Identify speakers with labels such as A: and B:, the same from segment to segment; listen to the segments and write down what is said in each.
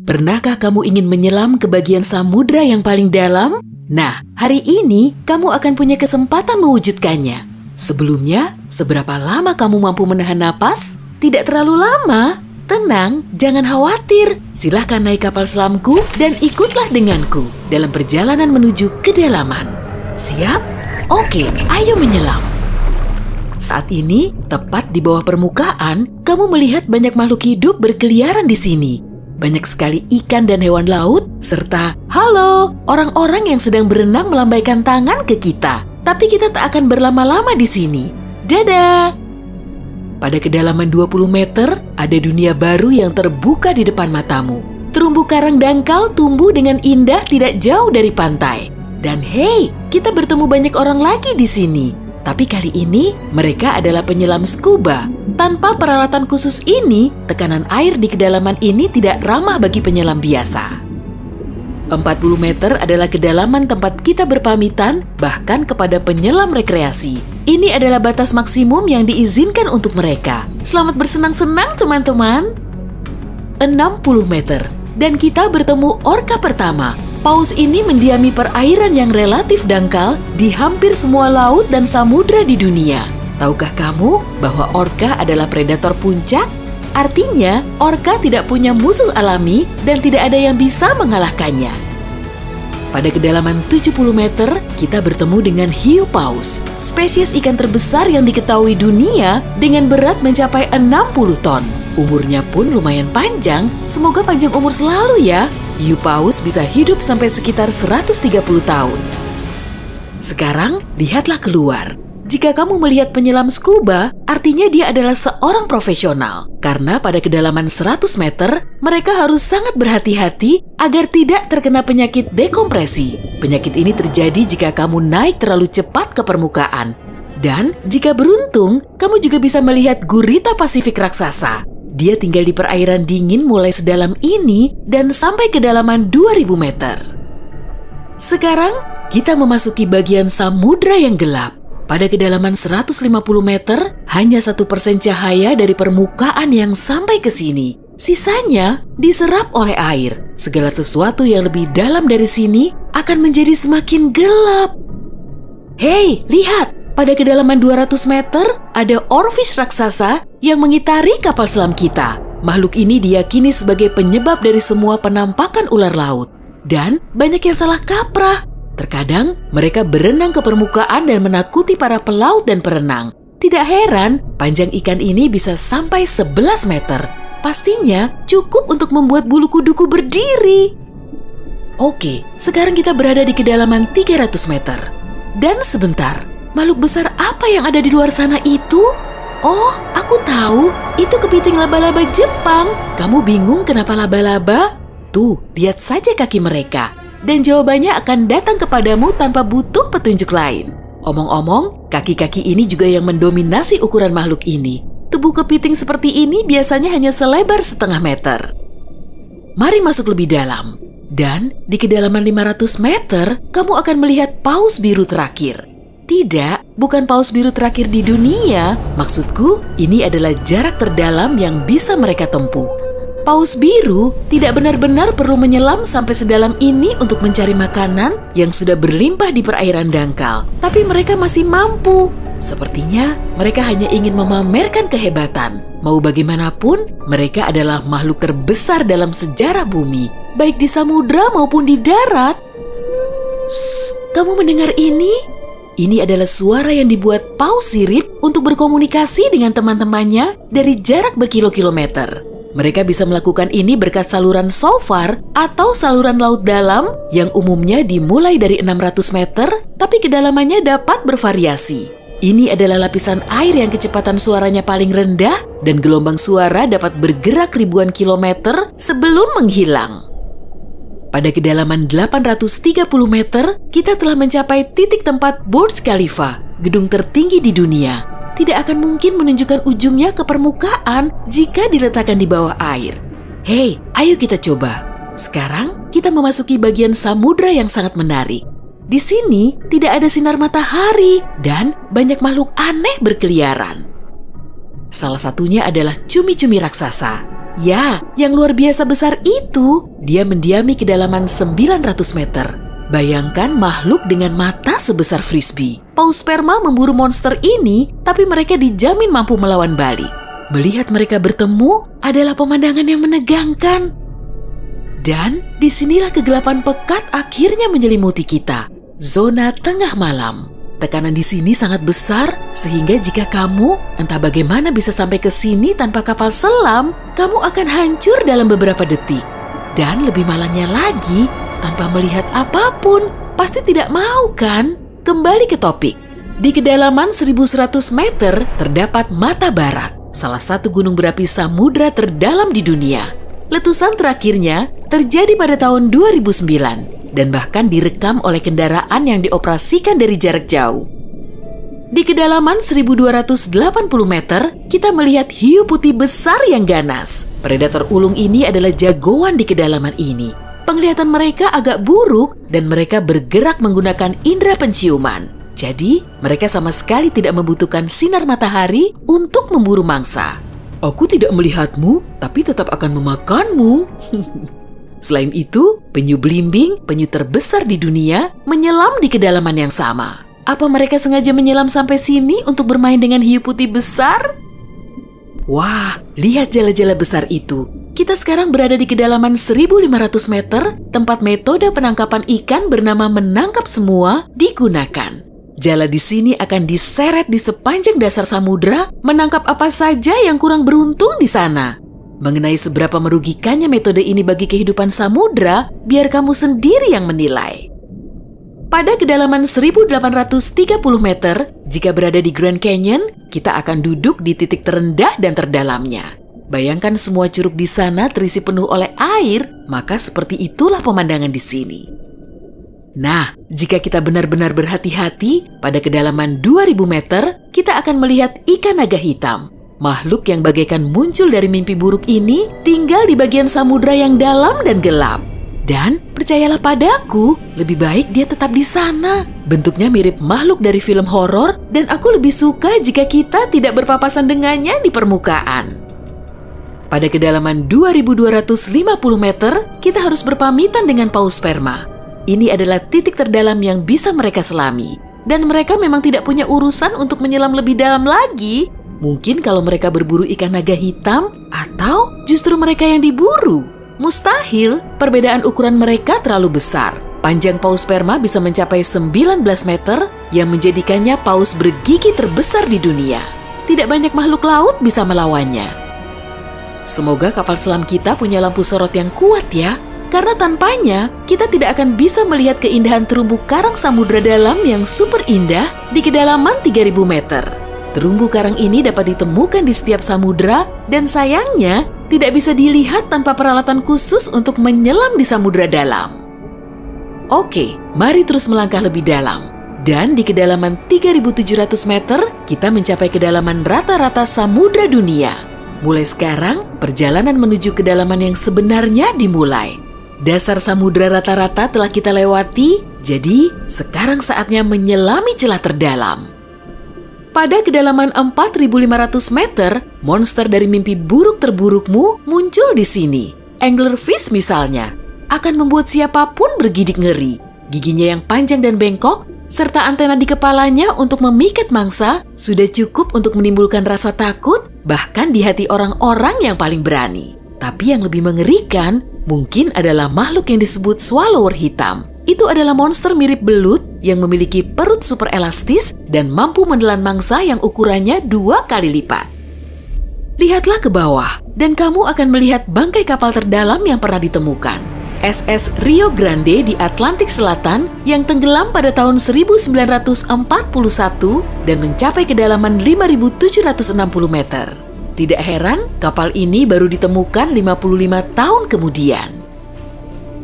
A: Pernahkah kamu ingin menyelam ke bagian samudra yang paling dalam? Nah, hari ini kamu akan punya kesempatan mewujudkannya. Sebelumnya, seberapa lama kamu mampu menahan napas? Tidak terlalu lama. Tenang, jangan khawatir. Silahkan naik kapal selamku dan ikutlah denganku dalam perjalanan menuju kedalaman. Siap? Oke, ayo menyelam. Saat ini, tepat di bawah permukaan, kamu melihat banyak makhluk hidup berkeliaran di sini. Banyak sekali ikan dan hewan laut, serta halo, orang-orang yang sedang berenang melambaikan tangan ke kita. Tapi kita tak akan berlama-lama di sini. Dadah! Pada kedalaman 20 meter, ada dunia baru yang terbuka di depan matamu. Terumbu karang dangkal tumbuh dengan indah tidak jauh dari pantai. Dan hey, kita bertemu banyak orang lagi di sini. Tapi kali ini, mereka adalah penyelam scuba. Tanpa peralatan khusus ini, tekanan air di kedalaman ini tidak ramah bagi penyelam biasa. 40 meter adalah kedalaman tempat kita berpamitan, bahkan kepada penyelam rekreasi. Ini adalah batas maksimum yang diizinkan untuk mereka. Selamat bersenang-senang, teman-teman. 60 meter, dan kita bertemu orka pertama. Paus ini mendiami perairan yang relatif dangkal di hampir semua laut dan samudra di dunia. Tahukah kamu bahwa orka adalah predator puncak? Artinya, orka tidak punya musuh alami dan tidak ada yang bisa mengalahkannya. Pada kedalaman 70 meter, kita bertemu dengan hiu paus, spesies ikan terbesar yang diketahui dunia dengan berat mencapai 60 ton. Umurnya pun lumayan panjang, semoga panjang umur selalu ya. Hiu paus bisa hidup sampai sekitar 130 tahun. Sekarang, lihatlah keluar. Jika kamu melihat penyelam scuba, artinya dia adalah seorang profesional. Karena pada kedalaman 100 meter, mereka harus sangat berhati-hati agar tidak terkena penyakit dekompresi. Penyakit ini terjadi jika kamu naik terlalu cepat ke permukaan. Dan jika beruntung, kamu juga bisa melihat gurita Pasifik raksasa. Dia tinggal di perairan dingin mulai sedalam ini dan sampai kedalaman 2000 meter. Sekarang, kita memasuki bagian samudra yang gelap. Pada kedalaman 150 meter, hanya 1% cahaya dari permukaan yang sampai ke sini. Sisanya diserap oleh air. Segala sesuatu yang lebih dalam dari sini akan menjadi semakin gelap. Hei, lihat! Pada kedalaman 200 meter, ada oarfish raksasa yang mengitari kapal selam kita. Makhluk ini diyakini sebagai penyebab dari semua penampakan ular laut. Dan banyak yang salah kaprah. Terkadang, mereka berenang ke permukaan dan menakuti para pelaut dan perenang. Tidak heran, panjang ikan ini bisa sampai 11 meter. Pastinya cukup untuk membuat bulu kuduku berdiri. Oke, sekarang kita berada di kedalaman 300 meter. Dan sebentar, makhluk besar apa yang ada di luar sana itu? Oh, aku tahu. Itu kepiting laba-laba Jepang. Kamu bingung kenapa laba-laba? Tuh, lihat saja kaki mereka. Dan jawabannya akan datang kepadamu tanpa butuh petunjuk lain. Omong-omong, kaki-kaki ini juga yang mendominasi ukuran makhluk ini. Tubuh kepiting seperti ini biasanya hanya selebar setengah meter. Mari masuk lebih dalam. Dan di kedalaman 500 meter, kamu akan melihat paus biru terakhir. Tidak, bukan paus biru terakhir di dunia. Maksudku, ini adalah jarak terdalam yang bisa mereka tempuh. Paus biru tidak benar-benar perlu menyelam sampai sedalam ini untuk mencari makanan yang sudah berlimpah di perairan dangkal. Tapi mereka masih mampu. Sepertinya mereka hanya ingin memamerkan kehebatan. Mau bagaimanapun, mereka adalah makhluk terbesar dalam sejarah bumi, baik di samudra maupun di darat. Shh, kamu mendengar ini? Ini adalah suara yang dibuat paus sirip untuk berkomunikasi dengan teman-temannya dari jarak berkilo-kilometer. Mereka bisa melakukan ini berkat saluran SOFAR atau saluran laut dalam yang umumnya dimulai dari 600 meter, tapi kedalamannya dapat bervariasi. Ini adalah lapisan air yang kecepatan suaranya paling rendah dan gelombang suara dapat bergerak ribuan kilometer sebelum menghilang. Pada kedalaman 830 meter, kita telah mencapai titik tempat Burj Khalifa, gedung tertinggi di dunia. Tidak akan mungkin menunjukkan ujungnya ke permukaan jika diletakkan di bawah air. Hei, ayo kita coba. Sekarang kita memasuki bagian samudra yang sangat menarik. Di sini tidak ada sinar matahari dan banyak makhluk aneh berkeliaran. Salah satunya adalah cumi-cumi raksasa. Ya, yang luar biasa besar itu. Dia mendiami kedalaman 900 meter. Bayangkan makhluk dengan mata sebesar frisbee. Paus sperma memburu monster ini, tapi mereka dijamin mampu melawan balik. Melihat mereka bertemu adalah pemandangan yang menegangkan. Dan disinilah kegelapan pekat akhirnya menyelimuti kita. Zona tengah malam. Tekanan di sini sangat besar, sehingga jika kamu entah bagaimana bisa sampai ke sini tanpa kapal selam, kamu akan hancur dalam beberapa detik. Dan lebih malangnya lagi, tanpa melihat apapun, pasti tidak mau kan? Kembali ke topik. Di kedalaman 1100 meter terdapat Mata Barat, salah satu gunung berapi samudra terdalam di dunia. Letusan terakhirnya terjadi pada tahun 2009 dan bahkan direkam oleh kendaraan yang dioperasikan dari jarak jauh. Di kedalaman 1280 meter, kita melihat hiu putih besar yang ganas. Predator ulung ini adalah jagoan di kedalaman ini. Penglihatan mereka agak buruk dan mereka bergerak menggunakan indera penciuman. Jadi, mereka sama sekali tidak membutuhkan sinar matahari untuk memburu mangsa. Aku tidak melihatmu, tapi tetap akan memakanmu. Selain itu, penyu belimbing, penyu terbesar di dunia, menyelam di kedalaman yang sama. Apa mereka sengaja menyelam sampai sini untuk bermain dengan hiu putih besar? Wah, lihat jala-jala besar itu. Kita sekarang berada di kedalaman 1500 meter, tempat metode penangkapan ikan bernama menangkap semua digunakan. Jala di sini akan diseret di sepanjang dasar samudra, menangkap apa saja yang kurang beruntung di sana. Mengenai seberapa merugikannya metode ini bagi kehidupan samudra, biar kamu sendiri yang menilai. Pada kedalaman 1830 meter, jika berada di Grand Canyon, kita akan duduk di titik terendah dan terdalamnya. Bayangkan semua curug di sana terisi penuh oleh air, maka seperti itulah pemandangan di sini. Nah, jika kita benar-benar berhati-hati, pada kedalaman 2000 meter, kita akan melihat ikan naga hitam. Makhluk yang bagaikan muncul dari mimpi buruk ini tinggal di bagian samudra yang dalam dan gelap. Dan percayalah padaku, lebih baik dia tetap di sana. Bentuknya mirip makhluk dari film horor dan aku lebih suka jika kita tidak berpapasan dengannya di permukaan. Pada kedalaman 2250 meter, kita harus berpamitan dengan paus sperma. Ini adalah titik terdalam yang bisa mereka selami. Dan mereka memang tidak punya urusan untuk menyelam lebih dalam lagi. Mungkin kalau mereka berburu ikan naga hitam, atau justru mereka yang diburu. Mustahil, perbedaan ukuran mereka terlalu besar. Panjang paus sperma bisa mencapai 19 meter, yang menjadikannya paus bergigi terbesar di dunia. Tidak banyak makhluk laut bisa melawannya. Semoga kapal selam kita punya lampu sorot yang kuat ya, karena tanpanya kita tidak akan bisa melihat keindahan terumbu karang samudra dalam yang super indah di kedalaman 3000 meter. Terumbu karang ini dapat ditemukan di setiap samudra dan sayangnya tidak bisa dilihat tanpa peralatan khusus untuk menyelam di samudra dalam. Oke, mari terus melangkah lebih dalam. Dan di kedalaman 3.700 meter, kita mencapai kedalaman rata-rata samudra dunia. Mulai sekarang, perjalanan menuju kedalaman yang sebenarnya dimulai. Dasar samudra rata-rata telah kita lewati, jadi sekarang saatnya menyelami celah terdalam. Pada kedalaman 4.500 meter, monster dari mimpi buruk terburukmu muncul di sini. Anglerfish misalnya, akan membuat siapapun bergidik ngeri. Giginya yang panjang dan bengkok, serta antena di kepalanya untuk memikat mangsa, sudah cukup untuk menimbulkan rasa takut, bahkan di hati orang-orang yang paling berani. Tapi yang lebih mengerikan, mungkin adalah makhluk yang disebut swallower hitam. Itu adalah monster mirip belut yang memiliki perut super elastis dan mampu menelan mangsa yang ukurannya 2 kali lipat. Lihatlah ke bawah, dan kamu akan melihat bangkai kapal terdalam yang pernah ditemukan. SS Rio Grande di Atlantik Selatan yang tenggelam pada tahun 1941 dan mencapai kedalaman 5.760 meter. Tidak heran, kapal ini baru ditemukan 55 tahun kemudian.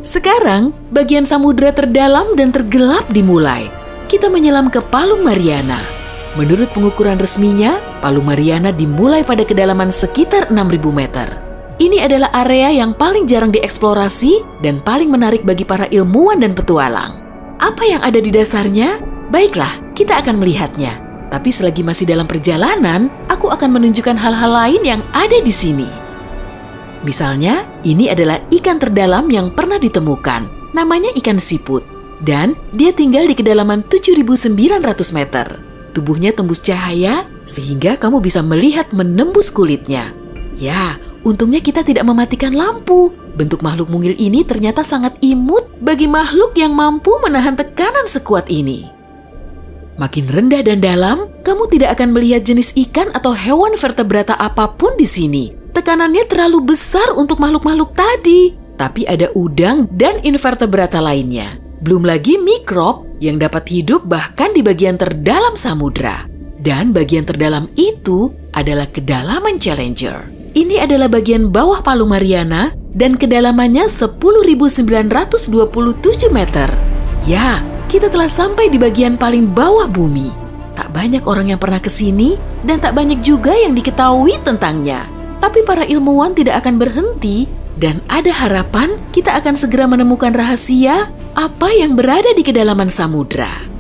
A: Sekarang, bagian samudra terdalam dan tergelap dimulai. Kita menyelam ke Palung Mariana. Menurut pengukuran resminya, Palung Mariana dimulai pada kedalaman sekitar 6.000 meter. Ini adalah area yang paling jarang dieksplorasi dan paling menarik bagi para ilmuwan dan petualang. Apa yang ada di dasarnya? Baiklah, kita akan melihatnya. Tapi selagi masih dalam perjalanan, aku akan menunjukkan hal-hal lain yang ada di sini. Misalnya, ini adalah ikan terdalam yang pernah ditemukan. Namanya ikan siput. Dan dia tinggal di kedalaman 7.900 meter. Tubuhnya tembus cahaya sehingga kamu bisa melihat menembus kulitnya. Ya, untungnya kita tidak mematikan lampu. Bentuk makhluk mungil ini ternyata sangat imut bagi makhluk yang mampu menahan tekanan sekuat ini. Makin rendah dan dalam, kamu tidak akan melihat jenis ikan atau hewan vertebrata apapun di sini. Tekanannya terlalu besar untuk makhluk-makhluk tadi. Tapi ada udang dan invertebrata lainnya. Belum lagi mikrob yang dapat hidup bahkan di bagian terdalam samudra. Dan bagian terdalam itu adalah kedalaman Challenger. Ini adalah bagian bawah Palu Mariana dan kedalamannya 10.927 meter. Ya, kita telah sampai di bagian paling bawah bumi. Tak banyak orang yang pernah ke sini dan tak banyak juga yang diketahui tentangnya. Tapi para ilmuwan tidak akan berhenti dan ada harapan kita akan segera menemukan rahasia apa yang berada di kedalaman samudra.